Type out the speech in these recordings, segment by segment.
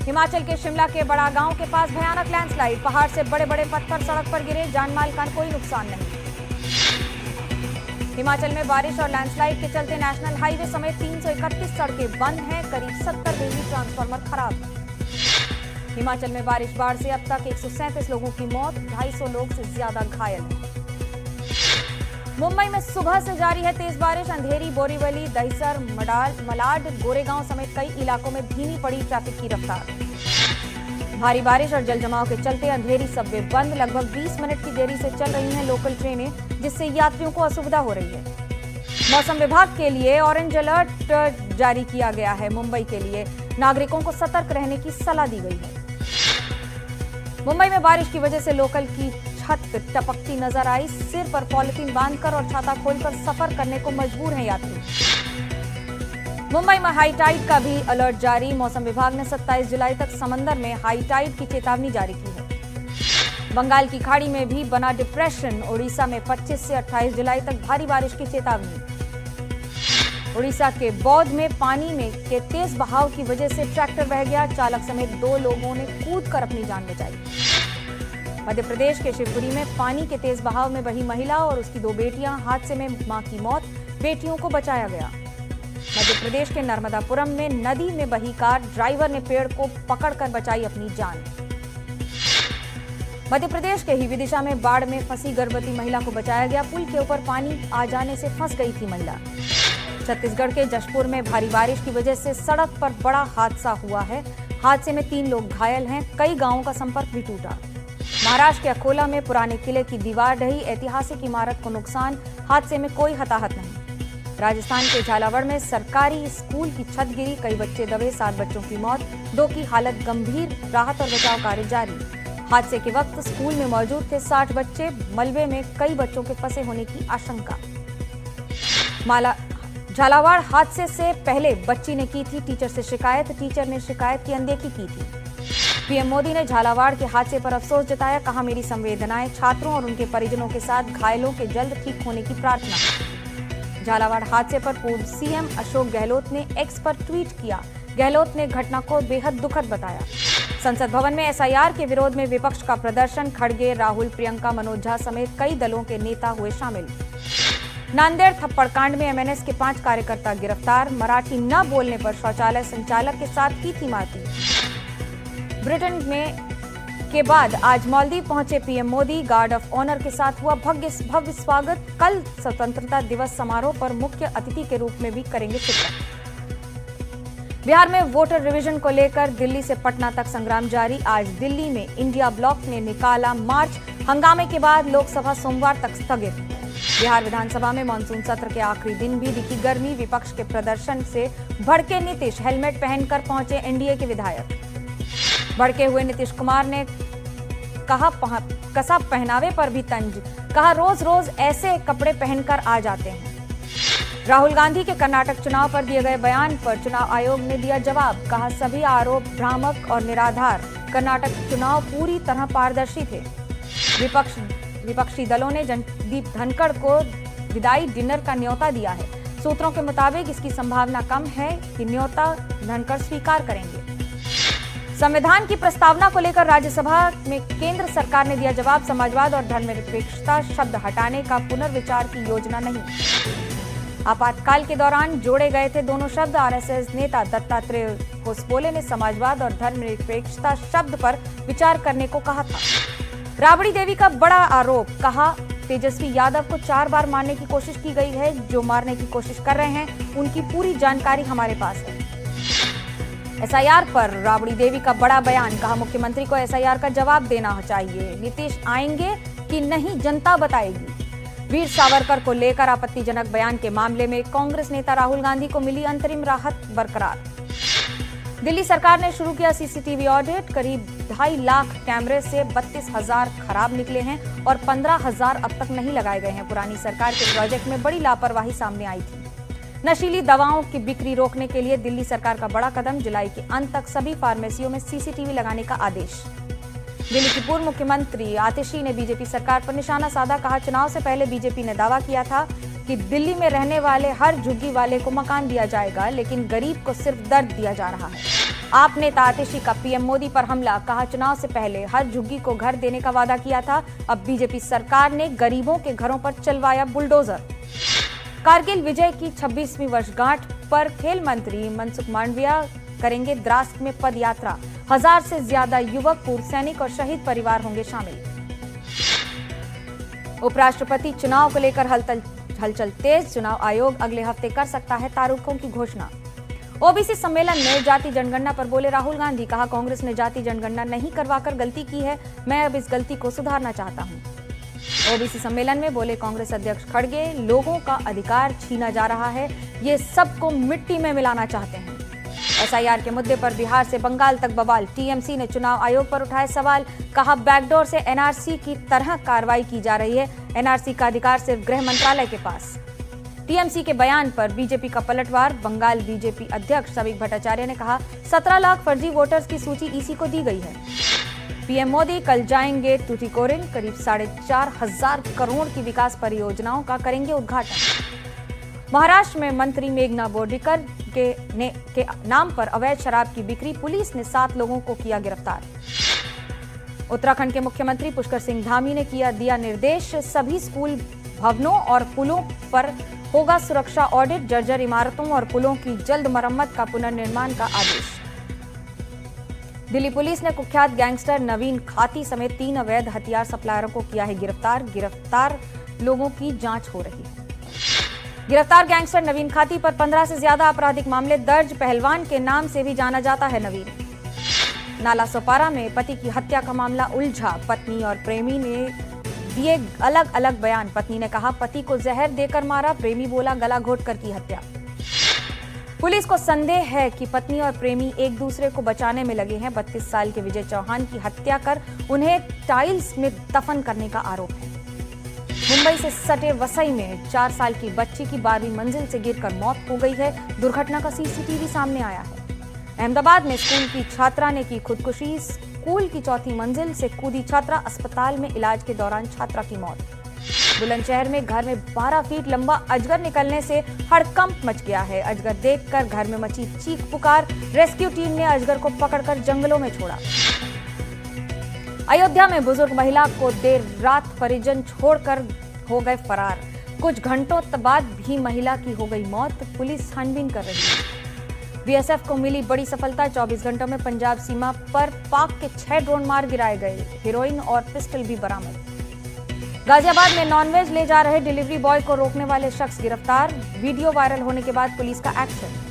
हिमाचल के शिमला के बड़ा गांव के पास भयानक लैंडस्लाइड, पहाड़ से बड़े बड़े पत्थर सड़क पर गिरे, जानमाल का कोई नुकसान नहीं। हिमाचल में बारिश और लैंडस्लाइड के चलते नेशनल हाईवे समेत 331 सड़कें बंद हैं, करीब 70 बिजली ट्रांसफार्मर खराब। हिमाचल में बारिश बाढ़ से अब तक 137 लोगों की मौत, 250 लोग से ज्यादा घायल हैं। मुंबई में सुबह से जारी है तेज बारिश, अंधेरी, बोरीवली, दहिसर, मलाड, गोरेगांव समेत कई इलाकों में धीमी पड़ी ट्रैफिक की रफ्तार। भारी बारिश और जलजमाव के चलते अंधेरी सबवे बंद, लगभग 20 मिनट की देरी से चल रही हैं लोकल ट्रेनें, जिससे यात्रियों को असुविधा हो रही है। मौसम विभाग के लिए ऑरेंज अलर्ट जारी किया गया है। मुंबई के लिए नागरिकों को सतर्क रहने की सलाह दी गई है। मुंबई में बारिश की वजह से लोकल की छत टपकती नजर आई, सिर पर पॉलिथीन बांधकर और छाता खोलकर सफर करने को मजबूर हैं यात्री। मुंबई में हाई टाइड का भी अलर्ट जारी, मौसम विभाग ने 27 जुलाई तक समंदर में हाई टाइड की चेतावनी जारी की है। बंगाल की खाड़ी में भी बना डिप्रेशन, उड़ीसा में 25 से 28 जुलाई तक भारी बारिश की चेतावनी। उड़ीसा के बौद्ध में पानी में के तेज बहाव की वजह से ट्रैक्टर बह गया, चालक समेत 2 लोगों ने कूदकर अपनी जान बचाई। मध्य प्रदेश के शिवपुरी में पानी के तेज बहाव में बही महिला और उसकी 2 बेटियां, हादसे में मां की मौत, बेटियों को बचाया गया। मध्य प्रदेश के नर्मदापुरम में नदी में बही कार, ड्राइवर ने पेड़ को पकड़कर बचाई अपनी जान। मध्य प्रदेश के ही विदिशा में बाढ़ में फंसी गर्भवती महिला को बचाया गया, पुल के ऊपर पानी आ जाने से फंस गई थी महिला। छत्तीसगढ़ के जशपुर में भारी बारिश की वजह से सड़क पर बड़ा हादसा हुआ है, हादसे में 3 लोग घायल हैं, कई गांवों का संपर्क भी टूटा। महाराष्ट्र के अकोला में पुराने किले की दीवार ढही, ऐतिहासिक इमारत को नुकसान, हादसे में कोई हताहत नहीं। राजस्थान के झालावाड़ में सरकारी स्कूल की छत गिरी, कई बच्चे दबे, 7 बच्चों की मौत, 2 की हालत गंभीर, राहत और बचाव कार्य जारी। हादसे के वक्त स्कूल में मौजूद थे 60 बच्चे, मलबे में कई बच्चों के फंसे होने की आशंका। झालावाड़ हादसे से पहले बच्ची ने की थी टीचर से शिकायत, टीचर ने शिकायत की अनदेखी की थी। पीएम मोदी ने झालावाड़ के हादसे पर अफसोस जताया, कहा मेरी संवेदनाएं छात्रों और उनके परिजनों के साथ, घायलों के जल्द ठीक होने की प्रार्थना। झालावाड़ हादसे पर पूर्व सीएम अशोक गहलोत ने एक्स पर ट्वीट किया, गहलोत ने घटना को बेहद दुखद बताया। संसद भवन में एसआईआर के विरोध में विपक्ष का प्रदर्शन, खड़गे, राहुल, प्रियंका, मनोज झा समेत कई दलों के नेता हुए शामिल। नांदेड़ थप्पड़ कांड में एमएनएस के 5 कार्यकर्ता गिरफ्तार, मराठी न बोलने पर शौचालय संचालक के साथ की थी मारपीट। ब्रिटेन में के बाद आज मालदीव पहुंचे PM Modi, guard of honour के साथ हुआ भव्य स्वागत। कल स्वतंत्रता दिवस समारोह पर मुख्य अतिथि के रूप में भी करेंगे शिरकत। बिहार में वोटर रिवीजन को लेकर दिल्ली से पटना तक संग्राम जारी, आज दिल्ली में इंडिया ब्लॉक ने निकाला मार्च, हंगामे के बाद लोकसभा सोमवार तक स्थगित। बिहार विधानसभा में मानसून सत्र के आखिरी दिन भी दिखी गर्मी, विपक्ष के प्रदर्शन से भड़के नीतीश, हेलमेट पहनकर पहुंचे एनडीए के विधायक। भड़के हुए नीतीश कुमार ने कहा कसा पहनावे पर भी तंज, कहा रोज रोज ऐसे कपड़े पहनकर आ जाते हैं। राहुल गांधी के कर्नाटक चुनाव पर दिए गए बयान पर चुनाव आयोग ने दिया जवाब, कहा सभी आरोप भ्रामक और निराधार, कर्नाटक चुनाव पूरी तरह पारदर्शी थे। विपक्षी दलों ने जगदीप धनखड़ को विदाई डिनर का न्योता दिया है, सूत्रों के मुताबिक इसकी संभावना कम है कि न्योता धनखड़ स्वीकार करेंगे। संविधान की प्रस्तावना को लेकर राज्यसभा में केंद्र सरकार ने दिया जवाब, समाजवाद और धर्मनिरपेक्षता शब्द हटाने का पुनर्विचार की योजना नहीं। आपातकाल के दौरान जोड़े गए थे दोनों शब्द, आरएसएस नेता दत्तात्रेय होसबोले ने समाजवाद और धर्मनिरपेक्षता शब्द पर विचार करने को कहा था। राबड़ी देवी का बड़ा आरोप, कहा तेजस्वी यादव को 4 बार मारने की कोशिश की गई है, जो मारने की कोशिश कर रहे हैं उनकी पूरी जानकारी हमारे पास है। एसआईआर पर राबड़ी देवी का बड़ा बयान, कहा मुख्यमंत्री को एसआईआर का जवाब देना चाहिए, नीतीश आएंगे कि नहीं जनता बताएगी। वीर सावरकर को लेकर आपत्तिजनक बयान के मामले में कांग्रेस नेता राहुल गांधी को मिली अंतरिम राहत बरकरार। दिल्ली सरकार ने शुरू किया सीसीटीवी ऑडिट, करीब 2.5 लाख कैमरे से 32,000 खराब निकले हैं और 15,000 अब तक नहीं लगाए गए हैं। पुरानी सरकार के प्रोजेक्ट में बड़ी लापरवाही सामने आई थी। नशीली दवाओं की बिक्री रोकने के लिए दिल्ली सरकार का बड़ा कदम, जुलाई के अंत तक सभी फार्मेसियों में सीसीटीवी लगाने का आदेश। दिल्ली की पूर्व मुख्यमंत्री आतिशी ने बीजेपी सरकार पर निशाना साधा, कहा चुनाव से पहले बीजेपी ने दावा किया था कि दिल्ली में रहने वाले हर झुग्गी वाले को मकान दिया जाएगा, लेकिन गरीब को सिर्फ दर्द दिया जा रहा है। आप नेता आतिशी का पीएम मोदी पर हमला, कहा चुनाव से पहले हर झुग्गी को घर देने का वादा किया था, अब बीजेपी सरकार ने गरीबों के घरों पर चलवाया बुलडोजर। कारगिल विजय की 26वीं वर्षगांठ पर खेल मंत्री मनसुख मांडविया करेंगे द्रास में पद यात्रा, 1000 से ज्यादा युवक, पूर्व सैनिक और शहीद परिवार होंगे शामिल। उपराष्ट्रपति चुनाव को लेकर हलचल तेज, चुनाव आयोग अगले हफ्ते कर सकता है तारीखों की घोषणा। ओबीसी सम्मेलन में जाति जनगणना पर बोले राहुल गांधी, कहा कांग्रेस ने जाति जनगणना नहीं करवाकर गलती की है, मैं अब इस गलती को सुधारना चाहता हूं। ओबीसी सम्मेलन में बोले कांग्रेस अध्यक्ष खड़गे, लोगों का अधिकार छीना जा रहा है, ये सबको मिट्टी में मिलाना चाहते हैं। एसआईआर के मुद्दे पर बिहार से बंगाल तक बवाल, टीएमसी ने चुनाव आयोग पर उठाए सवाल, कहा बैकडोर से एनआरसी की तरह कार्रवाई की जा रही है, एनआरसी का अधिकार सिर्फ गृह मंत्रालय के पास। टीएमसी के बयान पर बीजेपी का पलटवार, बंगाल बीजेपी अध्यक्ष समीक भट्टाचार्य ने कहा 17 लाख फर्जी वोटर्स की सूची ईसी को दी गई है। पीएम मोदी कल जाएंगे टूटिकोरिन, करीब 4,500 करोड़ की विकास परियोजनाओं का करेंगे उद्घाटन। महाराष्ट्र में मंत्री मेघना बोर्डीकर के नाम पर अवैध शराब की बिक्री, पुलिस ने 7 लोगों को किया गिरफ्तार। उत्तराखंड के मुख्यमंत्री पुष्कर सिंह धामी ने दिया निर्देश, सभी स्कूल भवनों और पुलों पर होगा सुरक्षा ऑडिट, जर्जर इमारतों और पुलों की जल्द मरम्मत का पुनर्निर्माण का आदेश। दिल्ली पुलिस ने कुख्यात गैंगस्टर नवीन खाती समेत 3 अवैध हथियार सप्लायरों को किया है गिरफ्तार लोगों की जांच हो रही है। गिरफ्तार गैंगस्टर नवीन खाती पर 15 से ज्यादा आपराधिक मामले दर्ज, पहलवान के नाम से भी जाना जाता है नवीन। नाला सोपारा में पति की हत्या का मामला उलझा, पत्नी और प्रेमी ने दिए अलग अलग बयान। पत्नी ने कहा पति को जहर देकर मारा, प्रेमी बोला गला घोटकर की हत्या। पुलिस को संदेह है कि पत्नी और प्रेमी एक दूसरे को बचाने में लगे हैं। 32 साल के विजय चौहान की हत्या कर उन्हें टाइल्स में दफन करने का आरोप है। मुंबई से सटे वसई में 4 साल की बच्ची की 12वीं मंजिल से गिरकर मौत हो गई है, दुर्घटना का सीसीटीवी सामने आया है। अहमदाबाद में स्कूल की छात्रा ने की खुदकुशी, स्कूल की 4थी मंजिल से कूदी छात्रा, अस्पताल में इलाज के दौरान छात्रा की मौत। बुलंदशहर में घर में 12 फीट लंबा अजगर निकलने से हड़कंप मच गया है। अजगर देखकर घर में मची चीख पुकार, रेस्क्यू टीम ने अजगर को पकड़कर जंगलों में छोड़ा। अयोध्या में बुजुर्ग महिला को देर रात परिजन छोड़कर हो गए फरार, कुछ घंटों बाद भी महिला की हो गई मौत, पुलिस छानबीन कर रही है। बीएसएफ को मिली बड़ी सफलता, 24 घंटों में पंजाब सीमा पर पाक के 6 ड्रोन मार गिराए गए, हेरोइन और पिस्टल भी बरामद। गाजियाबाद में नॉनवेज ले जा रहे डिलीवरी बॉय को रोकने वाले शख्स गिरफ्तार, वीडियो वायरल होने के बाद पुलिस का एक्शन।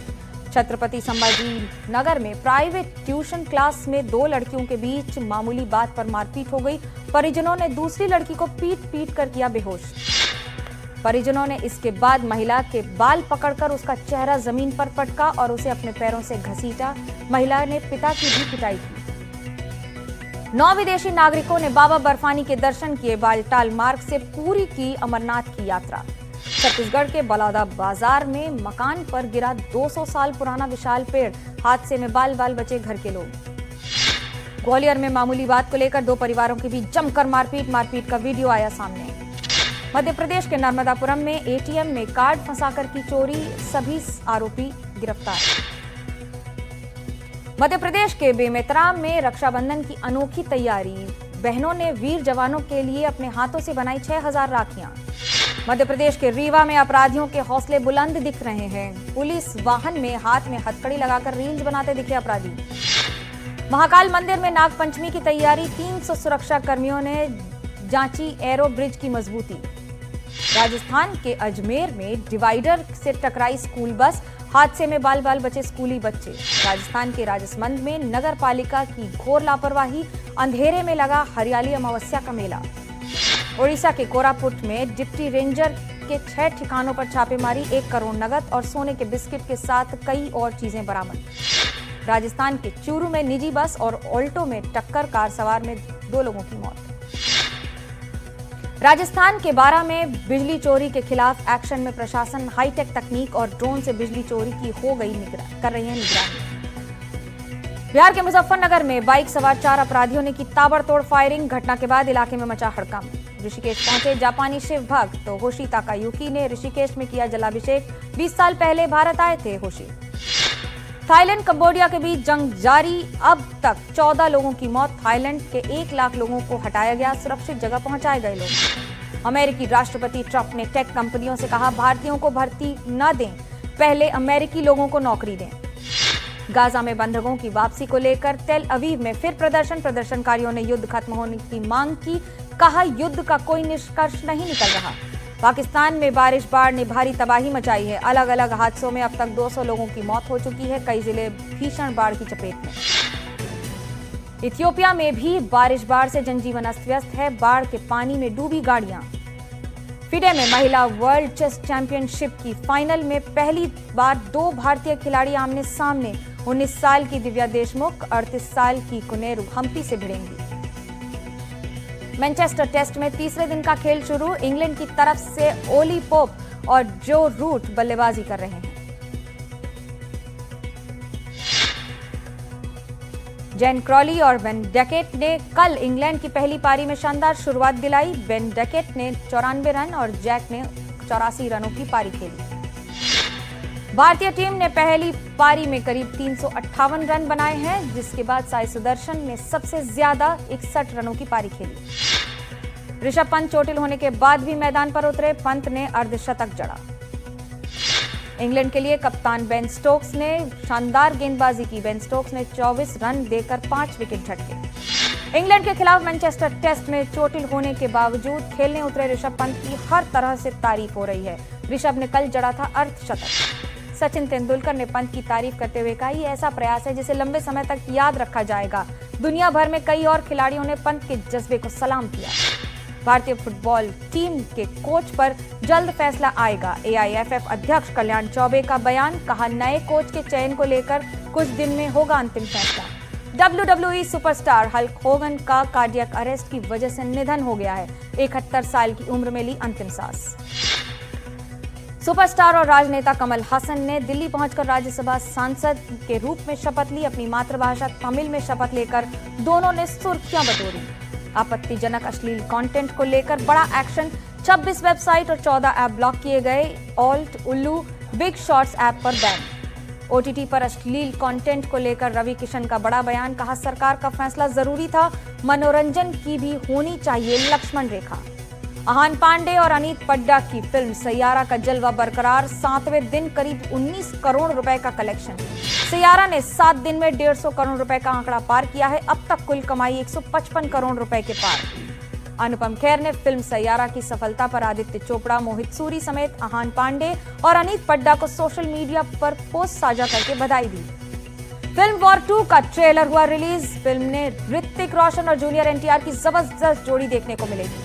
छत्रपति संभाजी नगर में प्राइवेट ट्यूशन क्लास में 2 लड़कियों के बीच मामूली बात पर मारपीट हो गई, परिजनों ने दूसरी लड़की को पीट कर किया बेहोश। परिजनों ने इसके बाद महिला के बाल पकड़कर उसका चेहरा जमीन पर पटका और उसे अपने पैरों से घसीटा। महिला ने पिता की भी पिटाई की। 9 विदेशी नागरिकों ने बाबा बर्फानी के दर्शन किए, बालटाल मार्ग से पूरी की अमरनाथ की यात्रा। छत्तीसगढ़ के बलौदा बाजार में मकान पर गिरा 200 साल पुराना विशाल पेड़, हादसे में बाल बाल बचे घर के लोग। ग्वालियर में मामूली बात को लेकर 2 परिवारों के बीच जमकर मारपीट का वीडियो आया सामने। मध्य प्रदेश के नर्मदापुरम में एटीएम में कार्ड फंसाकर की चोरी, सभी आरोपी गिरफ्तार। मध्य प्रदेश के बेमेतरा में रक्षाबंधन की अनोखी तैयारी, बहनों ने वीर जवानों के लिए अपने हाथों से बनाई 6000 राखियां। मध्य प्रदेश के रीवा में अपराधियों के हौसले बुलंद दिख रहे हैं, पुलिस वाहन में हाथ में हथकड़ी लगाकर रेंज बनाते दिखे अपराधी। महाकाल मंदिर में नागपंचमी की तैयारी, 300 सुरक्षा कर्मियों ने जांची एरो ब्रिज की मजबूती। राजस्थान के अजमेर में डिवाइडर से टकराई स्कूल बस, हादसे में बाल बाल बचे स्कूली बच्चे। राजस्थान के राजसमंद में नगर पालिका की घोर लापरवाही, अंधेरे में लगा हरियाली अमावस्या का मेला। ओडिशा के कोरापुट में डिप्टी रेंजर के 6 ठिकानों पर छापेमारी, 1 करोड़ नगद और सोने के बिस्किट के साथ कई और चीजें बरामद। राजस्थान के चूरू में निजी बस और ऑल्टो में टक्कर, कार सवार में 2 लोगों की मौत। राजस्थान के बारां में बिजली चोरी के खिलाफ एक्शन में प्रशासन, हाईटेक तकनीक और ड्रोन से बिजली चोरी की कर रही है निगरानी। बिहार के मुजफ्फरनगर में बाइक सवार 4 अपराधियों ने की ताबड़तोड़ फायरिंग, घटना के बाद इलाके में मचा हड़कंप। ऋषिकेश पहुंचे जापानी शिव भक्त, तो होशी ताकायुकी ने ऋषिकेश में किया जलाभिषेक, 20 साल पहले भारत आए थे होशी। थाईलैंड कंबोडिया के बीच जंग जारी, अब तक 14 लोगों की मौत। थाईलैंड के 1 लाख लोगों को हटाया गया, सुरक्षित जगह पहुंचाए गए लोग। अमेरिकी राष्ट्रपति ट्रंप ने टेक कंपनियों से कहा, भारतीयों को भर्ती न दें, पहले अमेरिकी लोगों को नौकरी दें। गाजा में बंधकों की वापसी को लेकर तेल अवीव में फिर प्रदर्शनकारियों ने युद्ध खत्म होने की मांग की, कहा युद्ध का कोई निष्कर्ष नहीं निकल रहा। पाकिस्तान में बारिश बाढ़ ने भारी तबाही मचाई है, अलग अलग हादसों में अब तक 200 लोगों की मौत हो चुकी है, कई जिले भीषण बाढ़ की चपेट में। इथियोपिया में भी बारिश बाढ़ से जनजीवन अस्त व्यस्त है, बाढ़ के पानी में डूबी गाड़ियां। फिडे में महिला वर्ल्ड चेस चैंपियनशिप की फाइनल में पहली बार 2 भारतीय खिलाड़ी आमने सामने। 19 साल की दिव्या देशमुख, 38 साल की कुनेरू हम्पी से भिड़ेंगी। मैनचेस्टर टेस्ट में तीसरे दिन का खेल शुरू, इंग्लैंड की तरफ से ओली पोप और जो रूट बल्लेबाजी कर रहे हैं। जेन क्रॉली और बेन डकेट ने कल इंग्लैंड की पहली पारी में शानदार शुरुआत दिलाई। बेन डकेट ने 94 रन और जैक ने 84 रनों की पारी खेली। भारतीय टीम ने पहली पारी में करीब 358 रन बनाए हैं, जिसके बाद साई सुदर्शन ने सबसे ज्यादा 61 रनों की पारी खेली। ऋषभ पंत चोटिल होने के बाद भी मैदान पर उतरे, पंत ने अर्धशतक जड़ा। इंग्लैंड के लिए कप्तान बेन स्टोक्स ने शानदार गेंदबाजी की। बेन स्टोक्स ने 24 रन देकर 5 विकेट झटके। इंग्लैंड के खिलाफ मैनचेस्टर टेस्ट में चोटिल होने के बावजूद खेलने उतरे ऋषभ पंत की हर तरह से तारीफ हो रही है। ऋषभ ने कल जड़ा था अर्धशतक। सचिन तेंदुलकर ने पंत की तारीफ करते हुए कहा, ये ऐसा प्रयास है जिसे लंबे समय तक याद रखा जाएगा। दुनिया भर में कई और खिलाड़ियों ने पंत के जज्बे को सलाम किया। भारतीय फुटबॉल टीम के कोच पर जल्द फैसला आएगा। एआईएफएफ अध्यक्ष कल्याण चौबे का बयान, कहा नए कोच के चयन को लेकर कुछ दिन में होगा अंतिम फैसला। WWE सुपरस्टार हल्क होगन का कार्डियक अरेस्ट की वजह से निधन हो गया है। 71 साल की उम्र में ली अंतिम सांस। सुपरस्टार और राजनेता कमल हासन ने दिल्ली पहुंचकर राज्यसभा सांसद के रूप में शपथ ली। अपनी मातृभाषा तमिल में शपथ लेकर दोनों ने सुर्खियां बटोरी। आपत्तिजनक अश्लील कंटेंट को लेकर बड़ा एक्शन, 26 वेबसाइट और 14 ऐप ब्लॉक किए गए। ऑल्ट, उल्लू, बिग शॉट्स ऐप पर बैन। ओटीटी पर अश्लील कंटेंट को लेकर रवि किशन का बड़ा बयान, कहा सरकार का फैसला जरूरी था, मनोरंजन की भी होनी चाहिए लक्ष्मण रेखा। आहान पांडे और अनीत पड्डा की फिल्म सैयारा का जलवा बरकरार, 7वें दिन करीब 19 करोड़ रुपए का कलेक्शन। सैयारा ने 7 दिन में 150 करोड़ रुपए का आंकड़ा पार किया है। अब तक कुल कमाई 155 करोड़ रुपए के पार। अनुपम खेर ने फिल्म सैयारा की सफलता पर आदित्य चोपड़ा, मोहित सूरी समेत आहान पांडे और अनीत पड्डा को सोशल मीडिया पर पोस्ट साझा करके बधाई दी। फिल्म वॉर 2 का ट्रेलर हुआ रिलीज। फिल्म ने ऋतिक रोशन और जूनियर एनटीआर की जबरदस्त जोड़ी देखने को मिलेगी।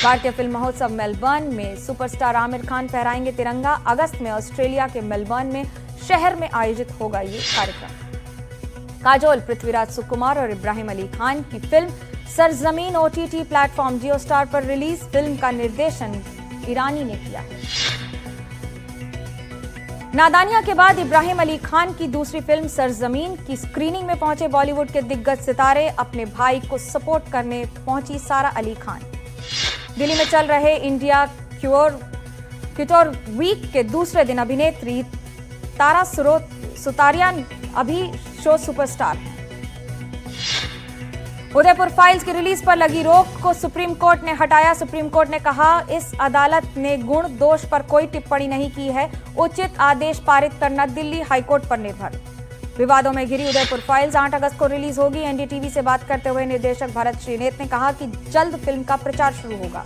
भारतीय फिल्म महोत्सव मेलबर्न में सुपरस्टार आमिर खान फहराएंगे तिरंगा। अगस्त में ऑस्ट्रेलिया के मेलबर्न में शहर में आयोजित होगा ये कार्यक्रम। काजोल, पृथ्वीराज सुकुमार और इब्राहिम अली खान की फिल्म सरजमीन ओटीटी प्लेटफॉर्म जियो स्टार पर रिलीज। फिल्म का निर्देशन ईरानी ने किया है। नादानिया के बाद इब्राहिम अली खान की दूसरी फिल्म सरजमीन की स्क्रीनिंग में पहुंचे बॉलीवुड के दिग्गज सितारे। अपने भाई को सपोर्ट करने पहुंची सारा अली खान। दिल्ली में चल रहे इंडिया क्यूटोर वीक के दूसरे दिन अभिनेत्री तारा सुतारिया अभी शो सुपरस्टार। उदयपुर फाइल्स की रिलीज पर लगी रोक को सुप्रीम कोर्ट ने हटाया। सुप्रीम कोर्ट ने कहा, इस अदालत ने गुण दोष पर कोई टिप्पणी नहीं की है, उचित आदेश पारित करना दिल्ली हाईकोर्ट पर निर्भर। विवादों में घिरी उदयपुर फाइल्स 8 अगस्त को रिलीज होगी। एनडीटीवी से बात करते हुए निर्देशक भरत श्रीनेत ने कहा कि जल्द फिल्म का प्रचार शुरू होगा।